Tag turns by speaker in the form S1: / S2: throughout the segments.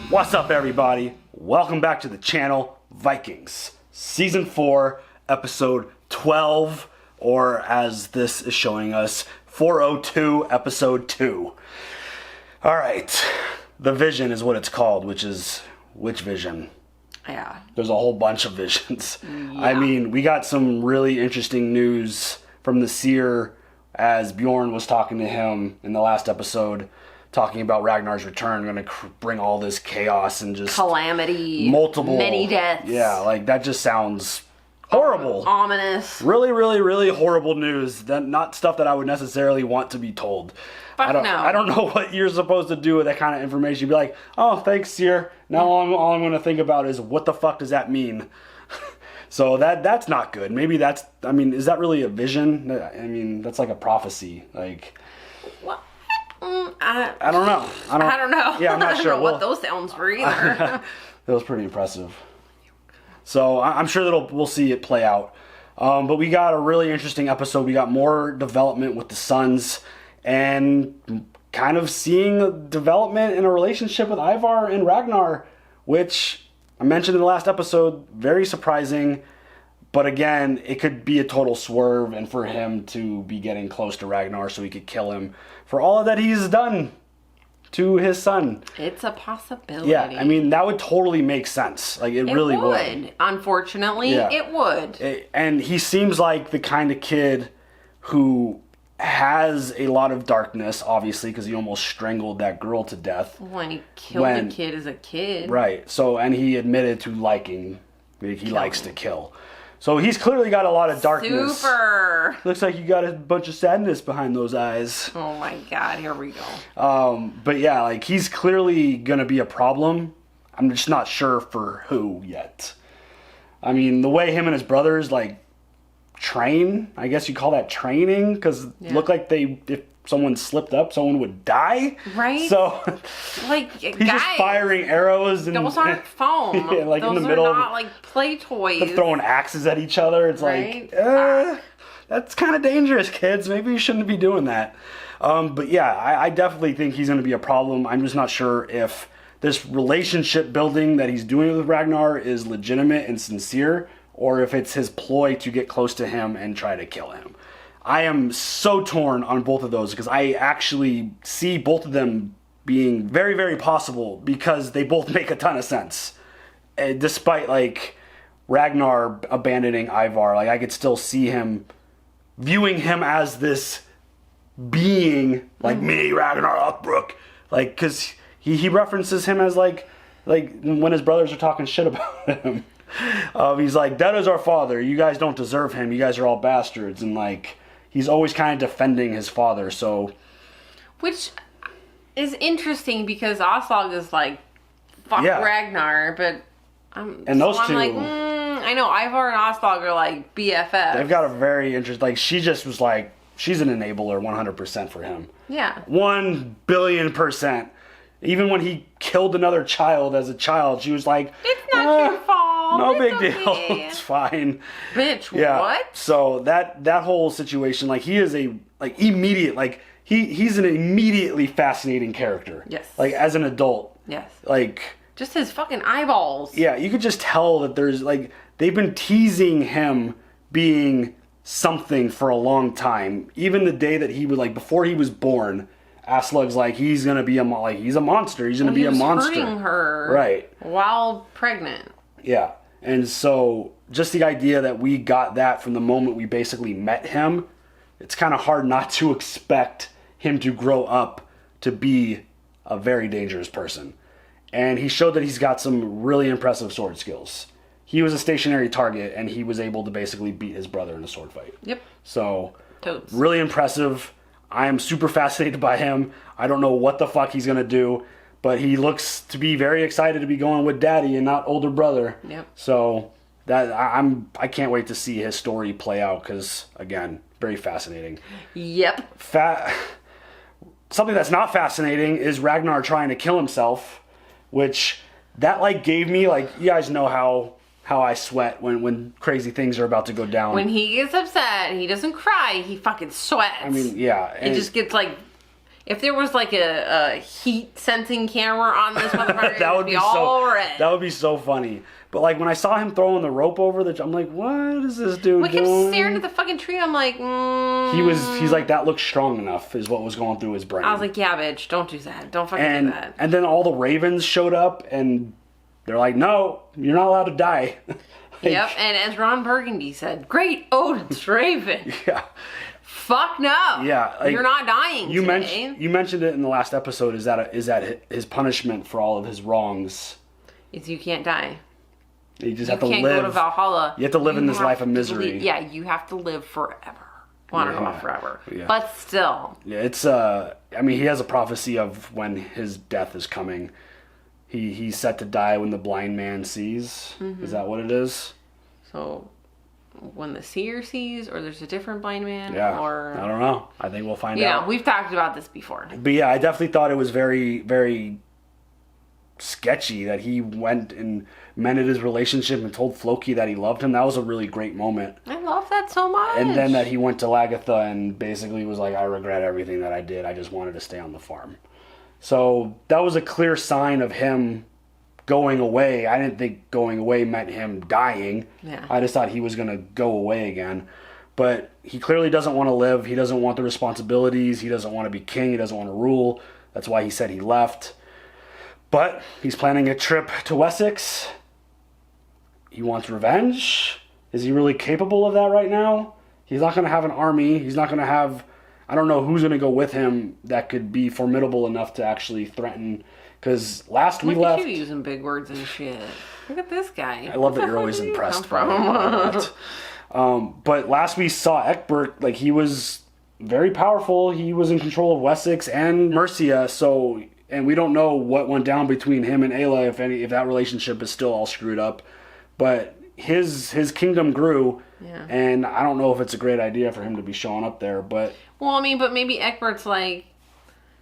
S1: What's up, everybody? Welcome back to the channel, Vikings. Season 4, Episode 12, or as this is showing us, 402, Episode 2. Alright, the vision is what it's called, which is, which vision?
S2: Yeah.
S1: There's a whole bunch of visions.
S2: Yeah.
S1: I mean, we got some really interesting news from the seer as Bjorn was talking to him in the last episode, talking about Ragnar's return, going to bring all this chaos and just
S2: calamity,
S1: multiple,
S2: many deaths.
S1: Yeah, like that just sounds horrible,
S2: ominous.
S1: Really, really, really horrible news. That not stuff that I would necessarily want to be told.
S2: Fuck no.
S1: I don't know what you're supposed to do with that kind of information. You'd be like, oh, thanks, seer. Now all I'm going to think about is what the fuck does that mean? So that's not good. Maybe that's. I mean, is that really a vision? I mean, that's like a prophecy. Like.
S2: What?
S1: I don't know.
S2: I don't know.
S1: Yeah, I'm not sure.
S2: I don't know what those sounds were either.
S1: That was pretty impressive. So I'm sure that we'll see it play out. But we got a really interesting episode. We got more development with the sons and kind of seeing development in a relationship with Ivar and Ragnar, which I mentioned in the last episode, very surprising. But again, it could be a total swerve, and for him to be getting close to Ragnar so he could kill him for all that he's done to his son.
S2: It's a possibility.
S1: Yeah, I mean, that would totally make sense. Like, it really would.
S2: Unfortunately,
S1: yeah.
S2: It would.
S1: And he seems like the kind of kid who has a lot of darkness, obviously, because he almost strangled that girl to death.
S2: When he killed a kid as a kid.
S1: Right. So, and he admitted to liking, he likes to kill. So he's clearly got a lot of darkness.
S2: Super.
S1: Looks like you got a bunch of sadness behind those eyes.
S2: Oh my god, here we go.
S1: But yeah, like he's clearly gonna be a problem. I'm just not sure for who yet. I mean, the way him and his brothers like train, I guess you call that training, because look like if someone slipped up, someone would die.
S2: Right.
S1: So,
S2: like,
S1: he's
S2: guys,
S1: just firing arrows and
S2: those aren't foam.
S1: yeah, like
S2: those
S1: in the middle
S2: are not like play toys.
S1: They're throwing axes at each other. It's
S2: right?
S1: like, that's kind of dangerous, kids. Maybe you shouldn't be doing that. But yeah, I definitely think he's going to be a problem. I'm just not sure if this relationship building that he's doing with Ragnar is legitimate and sincere, or if it's his ploy to get close to him and try to kill him. I am so torn on both of those because I actually see both of them being very, very possible because they both make a ton of sense. Despite, like, Ragnar abandoning Ivar, like, I could still see him viewing him as this being, like, me, Ragnar Lothbrok. Like, because he references him as, like, when his brothers are talking shit about him. He's like, that is our father. You guys don't deserve him. You guys are all bastards. And, like, he's always kind of defending his father, so. Which
S2: is interesting because Aslog is like, fuck Ragnar, but
S1: and those two.
S2: I'm like, I know Ivar and Aslog are like BFFs.
S1: They've got a very interesting, like, she just was like, she's an enabler 100% for him.
S2: Yeah.
S1: 1 billion%. Even when he killed another child as a child, she was like,
S2: it's not your fault.
S1: No big
S2: okay.
S1: deal. It's fine.
S2: Bitch,
S1: yeah.
S2: What?
S1: So that whole situation, like, he is a, like, immediate, like, he's an immediately fascinating character.
S2: Yes.
S1: Like, as an adult.
S2: Yes.
S1: Like.
S2: Just his fucking eyeballs.
S1: Yeah, you could just tell that there's, like, they've been teasing him being something for a long time. Even the day that he was, like, before he was born, Aslug's like, he's gonna be he's a monster. He's gonna be a monster.
S2: Hurting her.
S1: Right.
S2: While pregnant.
S1: Yeah. And so, just the idea that we got that from the moment we basically met him, it's kind of hard not to expect him to grow up to be a very dangerous person. And he showed that he's got some really impressive sword skills. He was a stationary target, and he was able to basically beat his brother in a sword fight.
S2: Yep.
S1: So,
S2: Totes.
S1: Really impressive. I am super fascinated by him. I don't know what the fuck he's going to do, but he looks to be very excited to be going with daddy and not older brother.
S2: Yep.
S1: So, that I can't wait to see his story play out because, again, very fascinating.
S2: Yep.
S1: Something that's not fascinating is Ragnar trying to kill himself, which that, like, gave me, like, you guys know how I sweat when crazy things are about to go down.
S2: When he gets upset, he doesn't cry, he fucking sweats.
S1: I mean, yeah.
S2: It just gets, like, If there was like a heat sensing camera on this motherfucker,
S1: that would be
S2: all
S1: so.
S2: red.
S1: That would be so funny. But like when I saw him throwing the rope over I'm like, what is this dude
S2: We kept
S1: doing?
S2: staring at the fucking tree. I'm like,
S1: He's like, that looks strong enough, is what was going through his brain.
S2: I was like, yeah, bitch, don't do that. Don't fucking do that.
S1: And then all the ravens showed up, and they're like, no, you're not allowed to die.
S2: Yep, and as Ron Burgundy said, great Odin's Raven.
S1: Yeah.
S2: Fuck no.
S1: Yeah. Like,
S2: you're not dying
S1: you
S2: today.
S1: You mentioned it in the last episode. Is that his punishment for all of his wrongs?
S2: Is you can't die.
S1: You just have to live.
S2: You can't go to Valhalla.
S1: You have to live in this life of misery.
S2: You have to live forever. Well, I don't know about forever.
S1: Yeah.
S2: But still.
S1: Yeah, it's I mean, he has a prophecy of when his death is coming. He's set to die when the blind man sees. Mm-hmm. Is that what it is?
S2: So when the seer sees, or there's a different blind man?
S1: Yeah.
S2: Or
S1: I don't know. I think we'll find out.
S2: Yeah, we've talked about this before.
S1: But yeah, I definitely thought it was very, very sketchy that he went and mended his relationship and told Floki that he loved him. That was a really great moment.
S2: I love that so much.
S1: And then that he went to Lagatha and basically was like, I regret everything that I did. I just wanted to stay on the farm. So that was a clear sign of him going away. I didn't think going away meant him dying.
S2: Yeah.
S1: I just thought he was going to go away again. But he clearly doesn't want to live. He doesn't want the responsibilities. He doesn't want to be king. He doesn't want to rule. That's why he said he left. But he's planning a trip to Wessex. He wants revenge. Is he really capable of that right now? He's not going to have an army. He's not going to have... I don't know who's going to go with him that could be formidable enough to actually threaten... Because last we left...
S2: Look at you using big words and shit. Look at this guy.
S1: I love that you're always impressed by that. But last we saw Egbert, like, he was very powerful. He was in control of Wessex and Mercia, so... And we don't know what went down between him and Ayla, if that relationship is still all screwed up. But his kingdom grew,
S2: yeah.
S1: And I don't know if it's a great idea for him to be showing up there. But
S2: well, I mean, but maybe Egbert's like,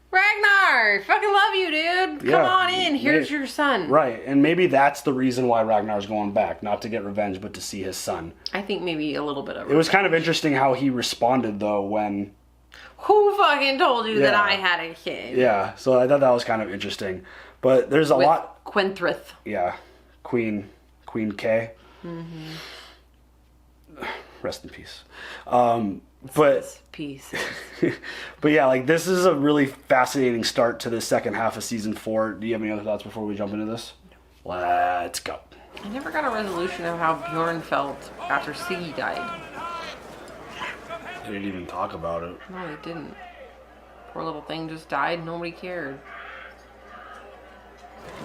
S2: Ragnar, fucking love you, dude. Come on in. Here's your son.
S1: Right, and maybe that's the reason why Ragnar's going back, not to get revenge, but to see his son.
S2: I think maybe a little bit of revenge.
S1: It was kind of interesting how he responded, though, when...
S2: Who fucking told you that I had a kid?
S1: Yeah, so I thought that was kind of interesting. But there's a lot...
S2: Quenthrith.
S1: Yeah, Queen K. Mm-hmm. Rest in peace.
S2: Peace.
S1: But yeah, like, this is a really fascinating start to the second half of season 4. Do you have any other thoughts before we jump into this? Let's go.
S2: I never got a resolution of how Bjorn felt after Siggy died.
S1: They didn't even talk about it.
S2: No, they didn't. Poor little thing just died. Nobody cared.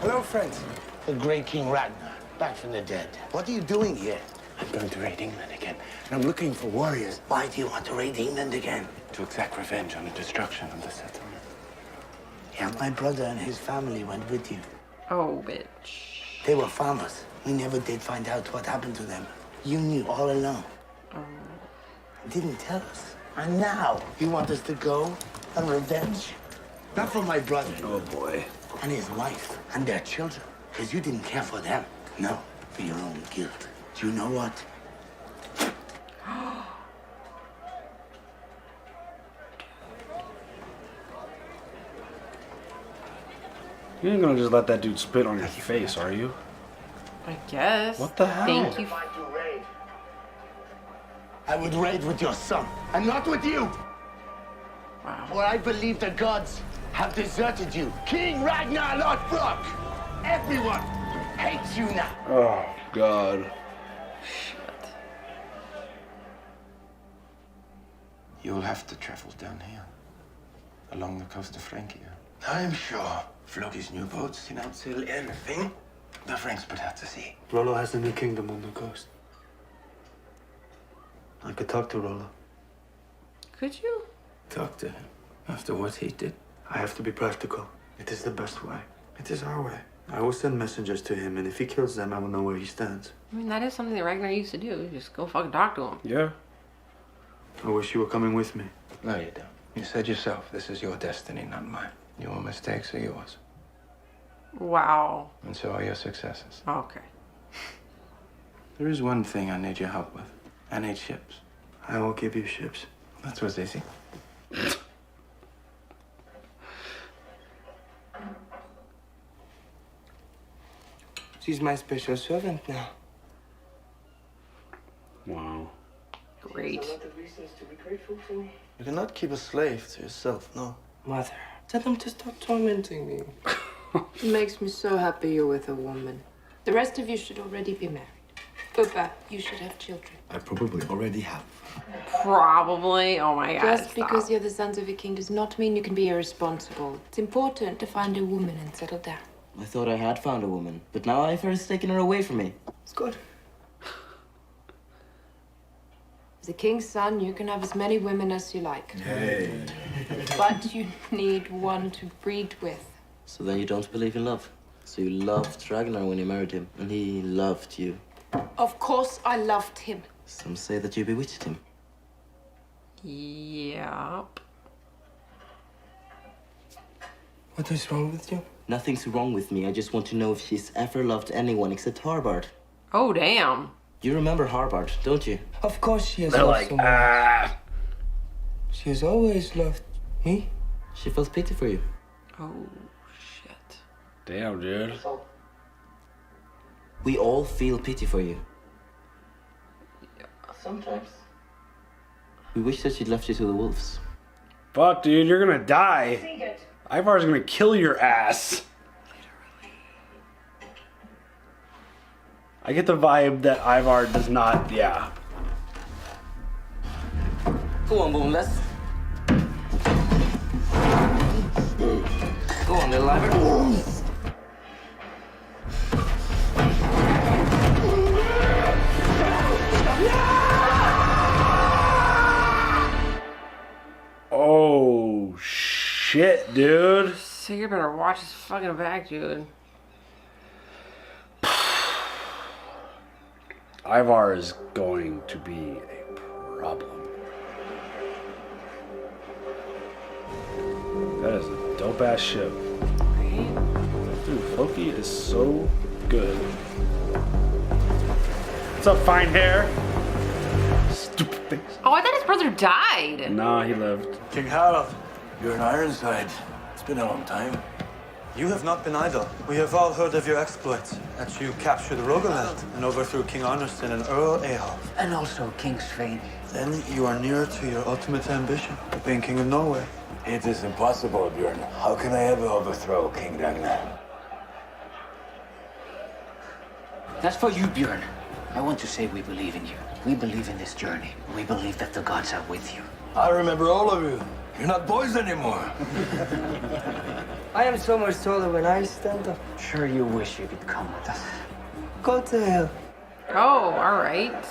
S3: Hello, friends. The great King Ragnar, back from the dead. What are you doing here? I'm going to raid England again, and I'm looking for warriors. Why do you want to raid England again?
S4: To exact revenge on the destruction of the settlement.
S3: Yeah, my brother and his family went with you.
S2: Oh, bitch.
S3: They were farmers. We never did find out what happened to them. You knew all along.
S2: Oh.
S3: Didn't tell us. And now you want us to go on revenge? Not for my brother.
S1: Oh, boy.
S3: And his wife and their children. Because you didn't care for them. No, for your own guilt. Do you know what?
S1: You ain't gonna just let that dude spit on your face, are you?
S2: I guess.
S1: What the hell?
S2: Thank you.
S3: I would raid with your son, and not with you.
S2: Wow.
S3: For I believe the gods have deserted you. King Ragnar Lothbrok! Everyone hates you now.
S1: Oh, God.
S2: Shit.
S4: You'll have to travel down here, along the coast of Francia.
S3: I'm sure.
S4: Floki's new boats can outsail anything the Franks put out to sea.
S5: Rollo has a new kingdom on the coast. I could talk to Rollo.
S2: Could you?
S5: Talk to him. After what he did. I have to be practical. It is the best way. It is our way. I will send messengers to him, and if he kills them, I will know where he stands.
S2: I mean, that is something that Ragnar used to do. Just go fucking talk to him.
S1: Yeah.
S5: I wish you were coming with me.
S4: No, you don't. You said yourself, this is your destiny, not mine. Your mistakes are yours.
S2: Wow.
S4: And so are your successes.
S2: Okay.
S4: There is one thing I need your help with. I need ships.
S5: I will give you ships.
S4: That was easy.
S5: She's my special servant now.
S1: Wow.
S2: Great.
S5: You cannot keep a slave to yourself, no. Mother, tell them to stop tormenting me.
S6: It makes me so happy you're with a woman. The rest of you should already be married. Papa, you should have children.
S3: I probably already have.
S2: Probably. Oh my god.
S6: Just because you're the sons of a king does not mean you can be irresponsible. It's important to find a woman and settle down.
S7: I thought I had found a woman, but now Ivar has taken her away from me.
S5: It's good.
S6: As a king's son, you can have as many women as you like.
S3: Hey.
S6: But you need one to breed with.
S7: So then you don't believe in love? So you loved Ragnar when you married him, and he loved you.
S6: Of course I loved him.
S7: Some say that you bewitched him.
S2: Yep.
S5: What is wrong with you?
S7: Nothing's wrong with me. I just want to know if she's ever loved anyone except Harbard.
S2: Oh, damn.
S7: You remember Harbard, don't you?
S5: Of course she has
S1: They're
S5: loved
S1: like,
S5: someone.
S1: ah.
S5: She has always loved me.
S7: She felt pity for you.
S2: Oh, shit.
S1: Damn, dude.
S7: We all feel pity for you.
S5: Sometimes.
S7: We wish that she'd left you to the wolves.
S1: Fuck, dude, you're gonna die. Ivar's gonna kill your ass. I get the vibe that Ivar does not, yeah.
S7: Go on, Boneless. Go on, little Ivar.
S1: Oh, shit, dude.
S2: So you better watch his fucking back, dude.
S1: Ivar is going to be a problem. That is a dope ass ship. Dude, Floki is so good. What's up, fine hair? Stupid face.
S2: Oh, I thought his brother died.
S1: Nah, he lived.
S3: King Harald, you're an Ironside. It's been a long time.
S5: You have not been idle. We have all heard of your exploits. That you captured Rogaland and overthrew King Arnersson and Earl Ehalf.
S8: And also King Svein.
S5: Then you are near to your ultimate ambition, of being King of Norway.
S3: It is impossible, Bjorn. How can I ever overthrow King Ragnar?
S8: That's for you, Bjorn. I want to say we believe in you. We believe in this journey. We believe that the gods are with you.
S3: I remember all of you. You're not boys anymore.
S9: I am so much taller when I stand up.
S8: Sure you wish you could come with us.
S9: Go to hell.
S2: Oh, alright.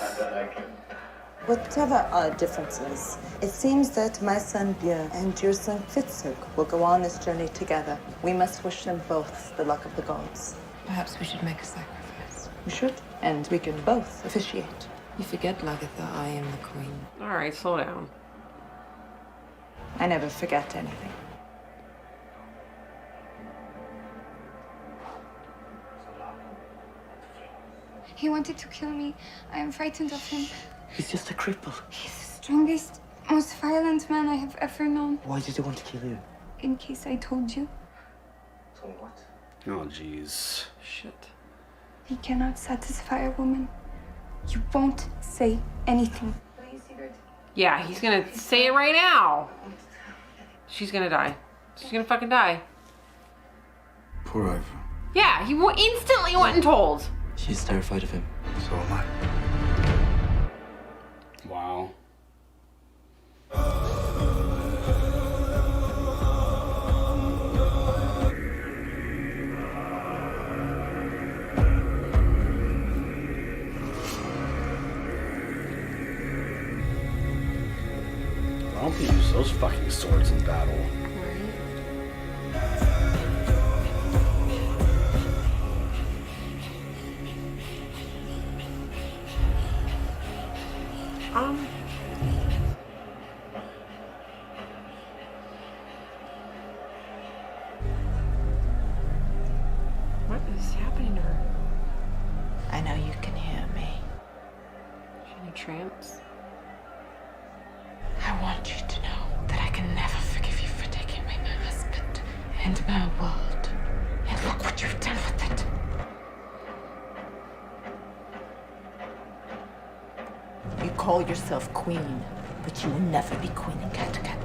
S10: Whatever our differences, it seems that my son Bjorn and your son Fitzhugh will go on this journey together. We must wish them both the luck of the gods.
S6: Perhaps we should make a sacrifice.
S10: We should, and we can both officiate.
S6: You forget, Lagatha, I am the queen.
S2: Alright, slow down.
S10: I never forget anything.
S11: He wanted to kill me. I am frightened of him.
S7: He's just a cripple.
S11: He's the strongest, most violent man I have ever known.
S7: Why did he want to kill you?
S11: In case I told you.
S7: So what?
S1: Oh, jeez.
S2: Shit.
S11: He cannot satisfy a woman. You won't say anything.
S2: Yeah, he's gonna say it right now. She's gonna die. She's gonna fucking die.
S3: Poor Ivar.
S2: Yeah, he instantly went and told.
S7: She's terrified of him.
S3: So am I.
S1: Wow. I don't think use those fucking swords in battle.
S2: What is happening to her?
S6: I know you can hear me.
S2: She in a trance?
S6: I want you to know that I can never forgive you for taking away my husband and my world. And look what you've done with it.
S12: call yourself queen, but you will never be queen in Kattegat.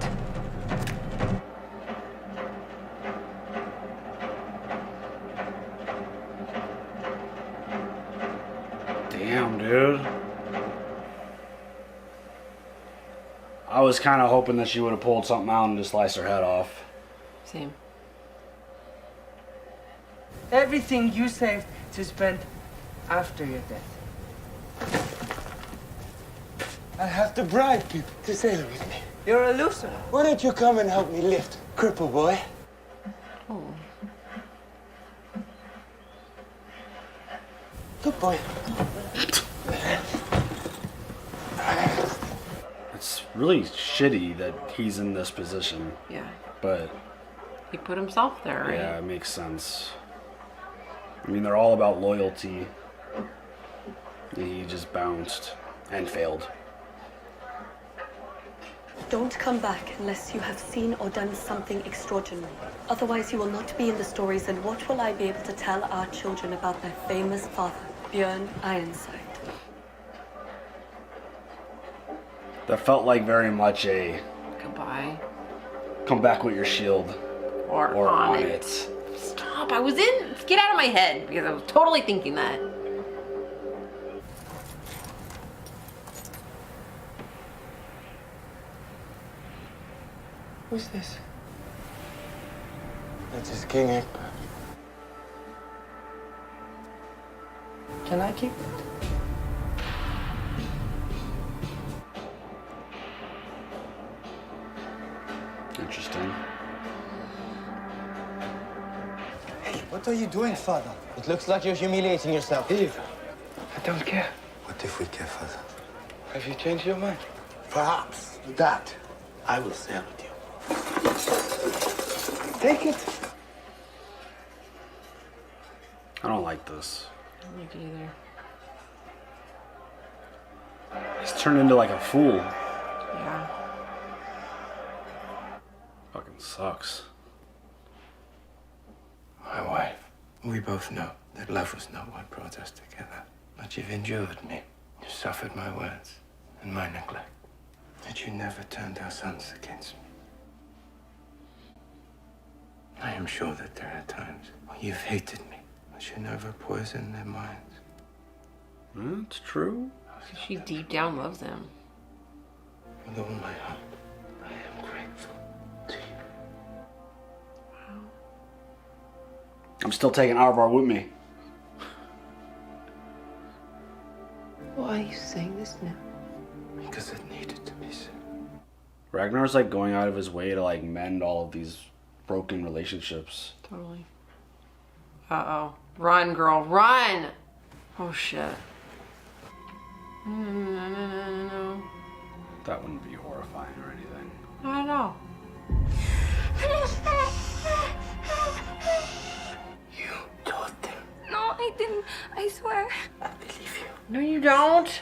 S1: Damn, dude. I was kind of hoping that she would have pulled something out and just sliced her head off.
S2: Same.
S9: Everything you saved to spend after your death.
S3: I have to bribe people to sail with me.
S9: You're a loser.
S3: Why don't you come and help me lift, cripple boy?
S2: Oh.
S3: Good boy.
S1: It's really shitty that he's in this position.
S2: Yeah.
S1: But
S2: He put himself there, right?
S1: yeah, it makes sense. I mean, they're all about loyalty. And he just bounced and failed.
S13: Don't come back unless you have seen or done something extraordinary. Otherwise, you will not be in the stories, and what will I be able to tell our children about their famous father, Bjorn Ironside?
S1: That felt like very much a
S2: Goodbye.
S1: come back with your shield.
S2: Or on it. Stop. I was in. Get out of my head because I was totally thinking that.
S3: Who's this? That is King Egbert.
S9: Can I keep it?
S1: Interesting.
S3: Hey, what are you doing, father?
S9: It looks like you're humiliating yourself.
S3: Eve, I don't care. What if we care, father? Have you changed your mind? Perhaps. That I will sail with you. Take it.
S1: I don't like this.
S2: I don't like it either.
S1: He's turned into like a fool.
S2: Yeah.
S1: Fucking sucks.
S4: My wife. We both know that love was not what brought us together. But you've endured me. You suffered my words and my neglect. That you never turned our sons against me. I am sure that there are times when you've hated me, but you never poisoned their minds.
S1: That's true.
S2: She deep down loves him.
S4: With all my heart, I am grateful to you.
S1: I'm still taking Arvar with me.
S6: Why are you saying this now?
S4: Because it needed to be said.
S1: Ragnar's like going out of his way to like mend all of these broken relationships.
S2: Totally. Uh-oh. Run, girl, run! Oh, shit. No.
S1: That wouldn't be horrifying or anything.
S2: Not at all.
S4: You told them.
S11: No, I didn't. I swear.
S4: I believe you.
S2: No, you don't.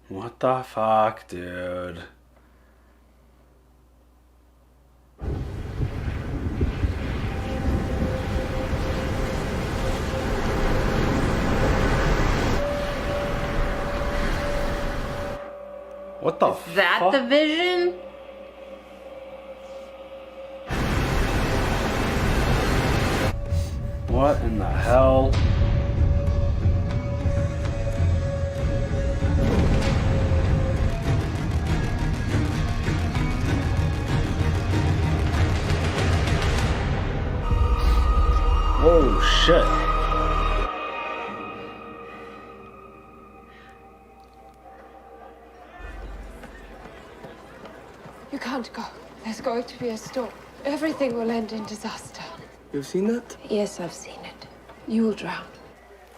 S1: What the fuck, dude? What the fuck?
S2: Is that the vision?
S1: What in the hell? Oh shit.
S6: You can't go. There's going to be a storm. Everything will end in disaster.
S5: You've seen that?
S6: Yes, I've seen it. You will drown.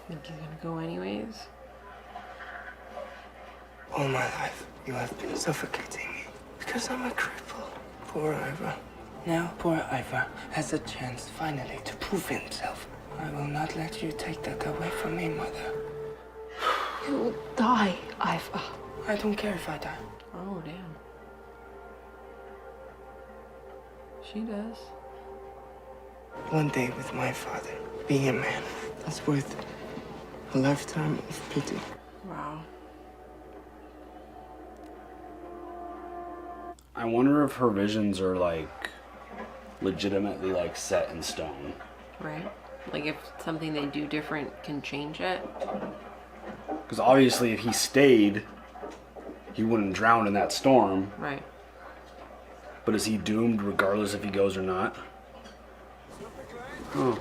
S2: Think you're gonna go anyways?
S5: All my life, you have been suffocating me because I'm a cripple. Poor Ivar. Now, poor Ivar has a chance finally to prove himself. I will not let you take that away from me, Mother.
S6: You will die, Ivar.
S5: I don't care if I die.
S2: Oh, damn. She does.
S5: One day with my father, being a man, that's worth A lifetime of pity.
S2: Wow.
S1: I wonder if her visions are like legitimately like set in stone.
S2: Right. Like if something they do different can change it.
S1: Because obviously if he stayed, he wouldn't drown in that storm.
S2: Right.
S1: But is he doomed regardless if he goes or not? Oh.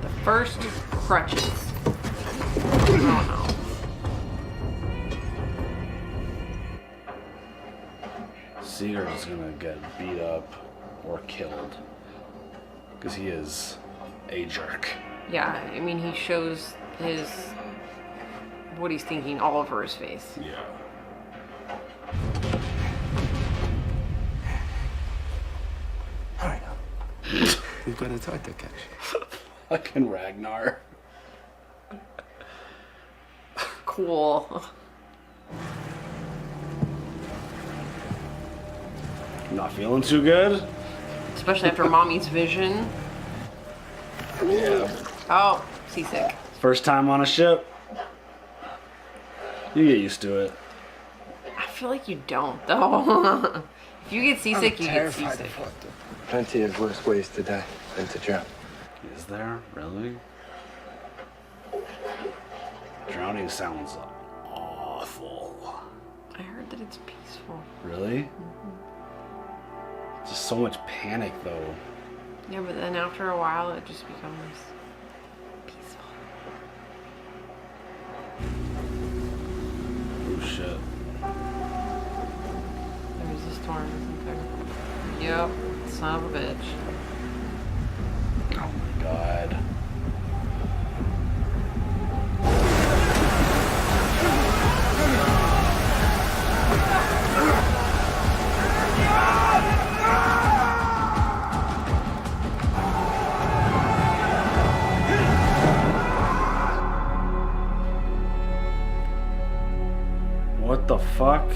S2: The first crutches. Oh no.
S1: Seeger's gonna get beat up or killed. Because he is a jerk.
S2: Yeah, I mean, he shows his, what he's thinking all over his face.
S1: Yeah.
S5: Hurry up. We've got a tight to catch.
S1: Fucking Ragnar.
S2: Cool.
S1: Not feeling too good?
S2: Especially after mommy's vision.
S1: Yeah.
S2: Oh, seasick.
S1: First time on a ship. You get used to it.
S2: I feel like you don't, though. If you get seasick, you get seasick.
S4: Plenty of worse ways to die than to drown.
S1: Is there? Really? Drowning sounds awful.
S2: I heard that it's peaceful.
S1: Really?
S2: Mm-hmm.
S1: Just so much panic, though.
S2: Yeah, but then after a while, it just becomes peaceful.
S1: Oh, shit.
S2: There's a storm, isn't there? Yep, son of a bitch.
S1: Oh my god. What the fuck?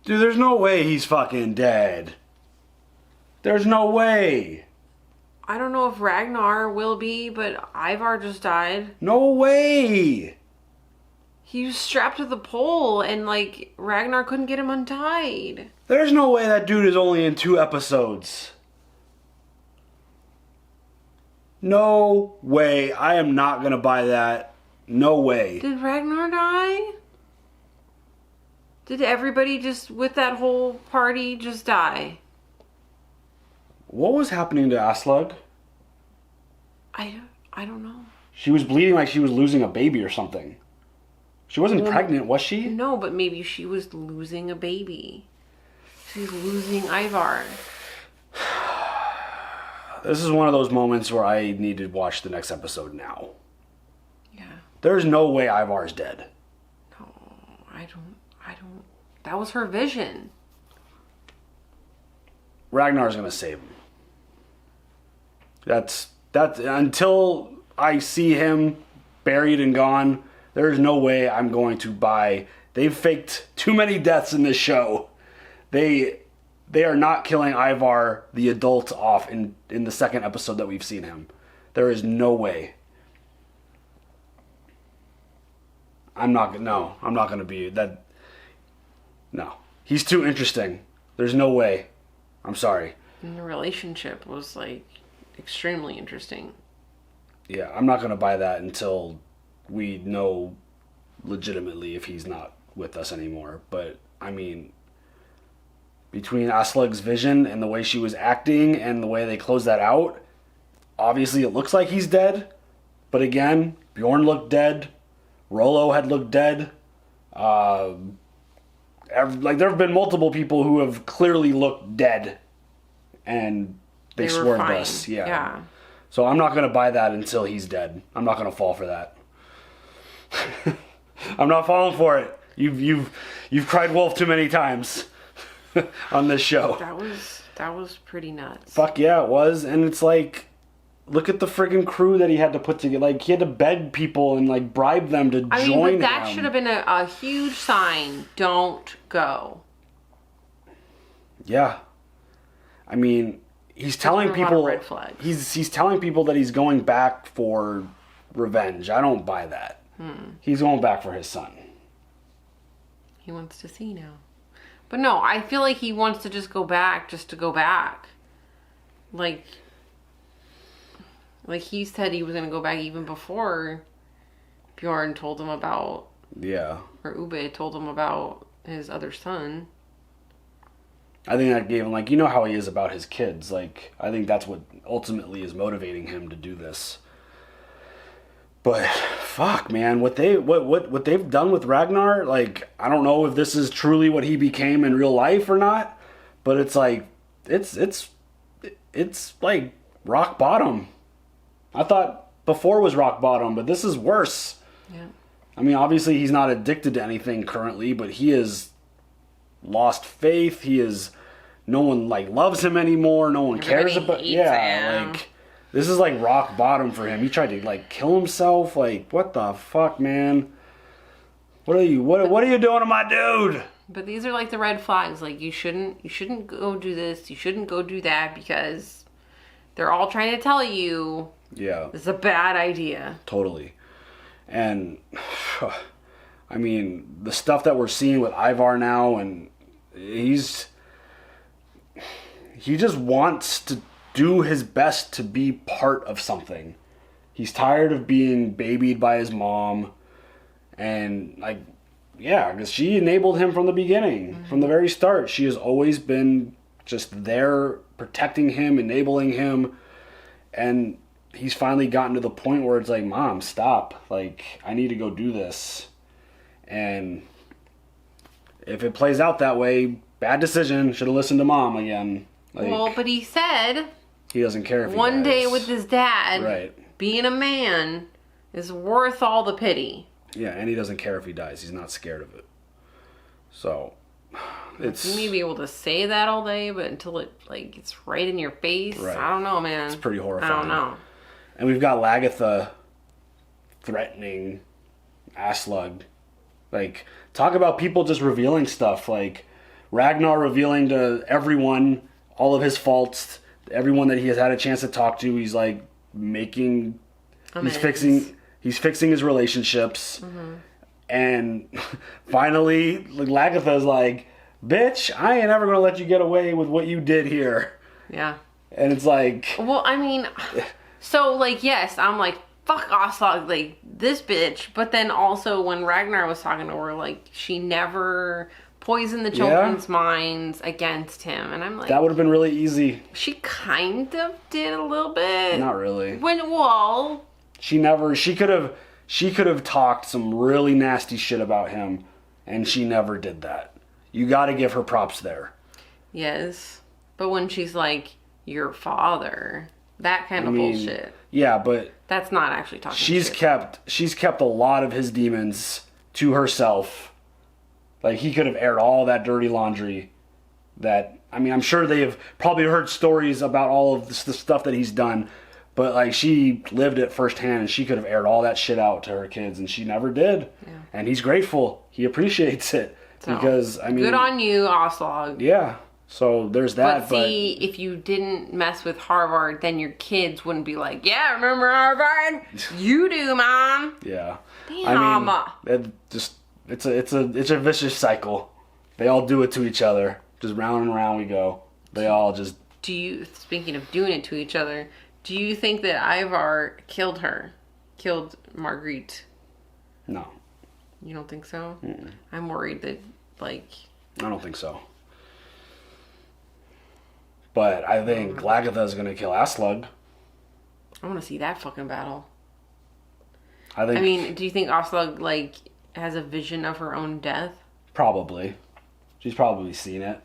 S1: Dude, there's no way he's fucking dead. There's no way.
S2: I don't know if Ragnar will be, but Ivar just died.
S1: No way.
S2: He was strapped to the pole, and like Ragnar couldn't get him untied.
S1: There's no way that dude is only in 2 episodes. No way. I am not gonna buy that. No way.
S2: Did Ragnar die? Did everybody just, with that whole party, just die?
S1: What was happening to Aslug?
S2: I don't know.
S1: She was bleeding like she was losing a baby or something. She wasn't pregnant, was she?
S2: No, but maybe she was losing a baby. She's losing Ivar.
S1: This is one of those moments where I need to watch the next episode now.
S2: Yeah.
S1: There's no way Ivar's dead.
S2: No, I don't. That was her vision.
S1: Ragnar's gonna save him. That's until I see him buried and gone, there's no way I'm going to buy. They've faked too many deaths in this show. They are not killing Ivar the adult off in the second episode that we've seen him. There is no way. I'm not gonna be that. No. He's too interesting. There's no way. I'm sorry.
S2: And the relationship was like extremely interesting.
S1: Yeah, I'm not going to buy that until we know legitimately if he's not with us anymore. But, I mean, between Aslug's vision and the way she was acting and the way they closed that out. Obviously, it looks like he's dead. But again, Bjorn looked dead. Rollo had looked dead. There have been multiple people who have clearly looked dead. And they swerved us. Yeah. So I'm not going to buy that until he's dead. I'm not going to fall for that. I'm not falling for it. You've cried wolf too many times on this show.
S2: That was pretty nuts.
S1: Fuck yeah, it was. And it's like, look at the friggin' crew that he had to put together. Like, he had to beg people and like bribe them to join him.
S2: But that should have been a huge sign. Don't go.
S1: Yeah. I mean, he's telling people
S2: red flags.
S1: He's telling people that he's going back for revenge. I don't buy that. He's going back for his son.
S2: He wants to see now. But no, I feel like he wants to just go back just to go back. Like he said he was going to go back even before Bjorn told him about...
S1: Yeah.
S2: Or IsBae told him about his other son.
S1: I think that gave him, like, you know how he is about his kids. Like, I think that's what ultimately is motivating him to do this. But fuck, man, what they've done with Ragnar, like, I don't know if this is truly what he became in real life or not, but it's like it's like rock bottom. I thought before was rock bottom, but this is worse.
S2: Yeah.
S1: I mean, obviously he's not addicted to anything currently, but he has lost faith. No one like loves him anymore. No one cares about. Yeah,
S2: him.
S1: like this is like rock bottom for him. He tried to like kill himself. Like, what the fuck, man? What are you doing to my dude?
S2: But these are like the red flags. Like, you shouldn't go do this. You shouldn't go do that, because they're all trying to tell you.
S1: Yeah.
S2: It's a bad idea. Totally.
S1: And I mean, the stuff that we're seeing with Ivar now, and he just wants to do his best to be part of something. He's tired of being babied by his mom. And, like, yeah, because she enabled him from the beginning. Mm-hmm. From the very start. She has always been just there protecting him, enabling him. And he's finally gotten to the point where it's like, Mom, stop. Like, I need to go do this. And if it plays out that way, bad decision. Should have listened to Mom again. Like,
S2: well, but he said
S1: he doesn't care if he
S2: one
S1: dies.
S2: day with his dad,
S1: right,
S2: being a man is worth all the pity.
S1: Yeah, and he doesn't care if he dies. He's not scared of it. So, it's...
S2: You may be able to say that all day, but until it's right in your face, right. I don't know, man.
S1: It's pretty horrifying.
S2: I don't know.
S1: And we've got Lagertha threatening Aslug. Like, talk about people just revealing stuff. Like, Ragnar revealing to everyone all of his faults. Everyone that he has had a chance to talk to, he's like making...
S2: Amends.
S1: He's fixing his relationships. Mm-hmm. And finally, Lagertha's like, bitch, I ain't ever going to let you get away with what you did here.
S2: Yeah.
S1: And it's like...
S2: Well, I mean... So, like, yes, I'm like, fuck Aslug, like, this bitch. But then also when Ragnar was talking to her, like, she never poisoned the children's minds against him. And I'm like...
S1: That would have been really easy.
S2: She kind of did a little bit.
S1: Not really.
S2: Well...
S1: She could have talked some really nasty shit about him, and she never did that. You got to give her props there.
S2: Yes. But when she's like, your father, that kind of bullshit.
S1: Yeah, but...
S2: That's not actually talking
S1: shit. She's kept a lot of his demons to herself. Like, he could have aired all that dirty laundry that... I mean, I'm sure they have probably heard stories about all of the stuff that he's done, but, like, she lived it firsthand, and she could have aired all that shit out to her kids, and she never did. Yeah. And he's grateful. He appreciates it. So, because, I mean...
S2: Good on you, Aslug.
S1: Yeah. So, there's that,
S2: but... see, if you didn't mess with Harvard, then your kids wouldn't be like, yeah, remember Harvard? You do, Mom.
S1: Yeah.
S2: Damn.
S1: I mean, it's a vicious cycle. They all do it to each other. Just round and round we go. They all just...
S2: Speaking of doing it to each other... Do you think that Ivar killed her? Killed Marguerite?
S1: No.
S2: You don't think so?
S1: Mm-mm.
S2: I'm worried that, like...
S1: I don't think so. But I think Lagatha's gonna kill Aslug.
S2: I want to see that fucking battle.
S1: I
S2: mean, do you think Aslug, like, has a vision of her own death?
S1: Probably. She's probably seen it.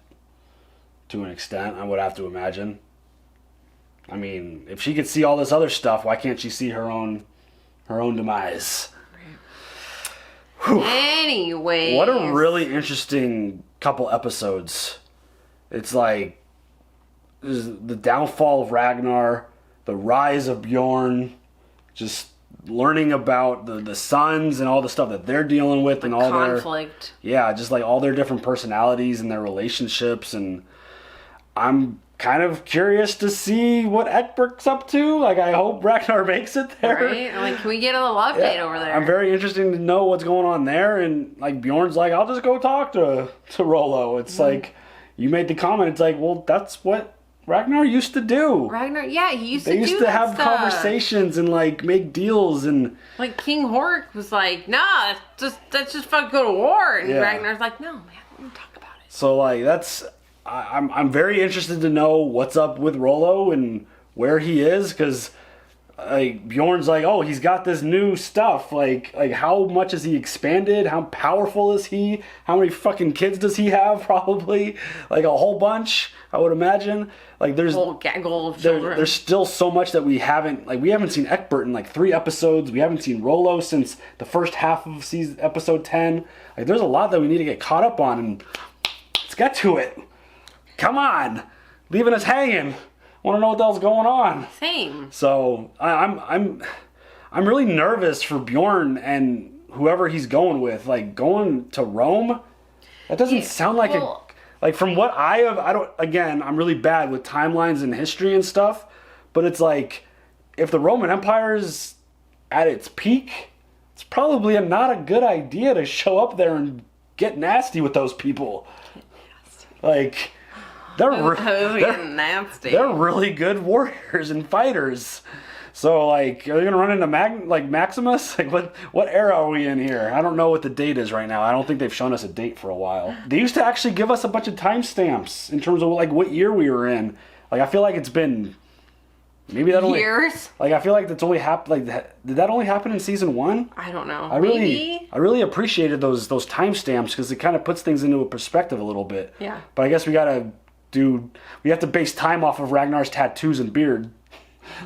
S1: To an extent, I would have to imagine. I mean, if she could see all this other stuff, why can't she see her own demise?
S2: Anyway.
S1: What a really interesting couple episodes. It's like the downfall of Ragnar, the rise of Bjorn, just learning about the sons and all the stuff that they're dealing with and all
S2: conflict.
S1: Just like all their different personalities and their relationships. And I'm kind of curious to see what Eckbert's up to. Like, I hope Ragnar makes it there.
S2: Right? Like, can we get a little update over there?
S1: I'm very interested to know what's going on there. And like Bjorn's like, I'll just go talk to Rollo. It's like, you made the comment. It's like, well, that's what Ragnar used to do.
S2: Ragnar, yeah, he used to
S1: They
S2: do
S1: used to
S2: that
S1: have
S2: stuff.
S1: conversations and like make deals and
S2: like King Hork was like, nah, let's just fucking go to war. And
S1: Yeah.
S2: Ragnar's like, no, man, we're gonna talk about it.
S1: so like I'm very interested to know what's up with Rollo and where he is, because like Bjorn's like, oh, he's got this new stuff. Like how much has he expanded? How powerful is he? How many fucking kids does he have? Probably like a whole bunch, I would imagine. Like there's
S2: whole gaggle of children.
S1: there's still so much that we haven't seen Eckbert in like 3 episodes. We haven't seen Rollo since the first half of episode 10. Like there's a lot that we need to get caught up on, and let's get to it. Come on, leaving us hanging. Want to know what the hell's going on?
S2: Same.
S1: So I'm really nervous for Bjorn and whoever he's going with. Like going to Rome, that doesn't sound like like from what I'm really bad with timelines and history and stuff. But it's like if the Roman Empire is at its peak, it's probably not a good idea to show up there and get nasty with those people. Like. They're
S2: nasty.
S1: They're really good warriors and fighters. So like, are they gonna run into Maximus? Like, what era are we in here? I don't know what the date is right now. I don't think they've shown us a date for a while. They used to actually give us a bunch of timestamps in terms of like what year we were in. Like, I feel like it's been maybe that only
S2: years.
S1: Like, I feel like that's only happened. Like, did that only happen in season 1?
S2: I don't know.
S1: I really appreciated those timestamps because it kind of puts things into a perspective a little bit.
S2: Yeah.
S1: But I guess we have to base time off of Ragnar's tattoos and beard.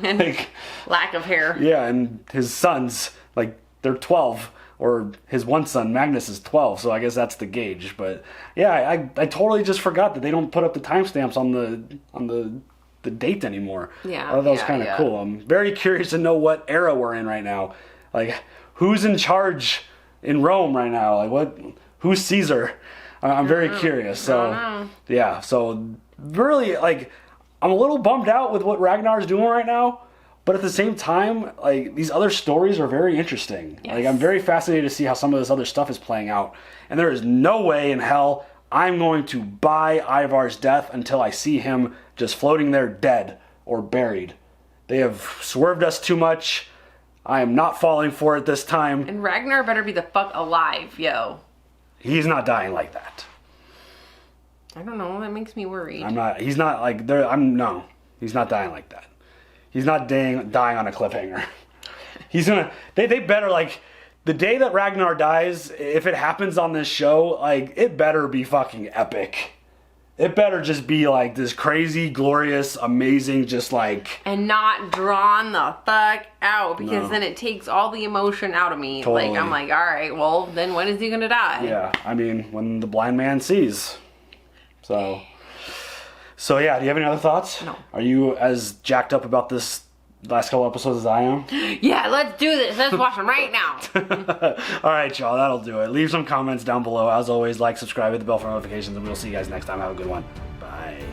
S2: And like, lack of hair.
S1: Yeah, and his sons, like, they're 12. Or his one son, Magnus, is 12, so I guess that's the gauge. But yeah, I totally just forgot that they don't put up the timestamps on the date anymore.
S2: Yeah.
S1: I thought that was kind of cool. I'm very curious to know what era we're in right now. Like, who's in charge in Rome right now? Like, who's Caesar? I'm very curious. So yeah, so really, like, I'm a little bummed out with what Ragnar's doing right now, but at the same time, like, these other stories are very interesting.
S2: Yes.
S1: Like, I'm very fascinated to see how some of this other stuff is playing out, and there is no way in hell I'm going to buy Ivar's death until I see him just floating there dead or buried. They have swerved us too much. I am not falling for it this time.
S2: And Ragnar better be the fuck alive, yo.
S1: He's not dying like that.
S2: I don't know. That makes me worried.
S1: He's not like no. He's not dying like that. He's not dying on a cliffhanger. He's gonna. They better, like, the day that Ragnar dies, if it happens on this show, like, it better be fucking epic. It better just be like this crazy, glorious, amazing, just like...
S2: And not drawn the fuck out, because then it takes all the emotion out of me.
S1: Totally.
S2: Like, I'm like, alright, well, then when is he gonna die?
S1: Yeah, I mean, when the blind man sees. So yeah, do you have any other thoughts?
S2: No.
S1: Are you as jacked up about this last couple episodes as I am?
S2: Yeah, let's do this. Let's watch them right now.
S1: Alright, y'all, that'll do it. Leave some comments down below. As always, like, subscribe, hit the bell for notifications, and we'll see you guys next time. Have a good one. Bye.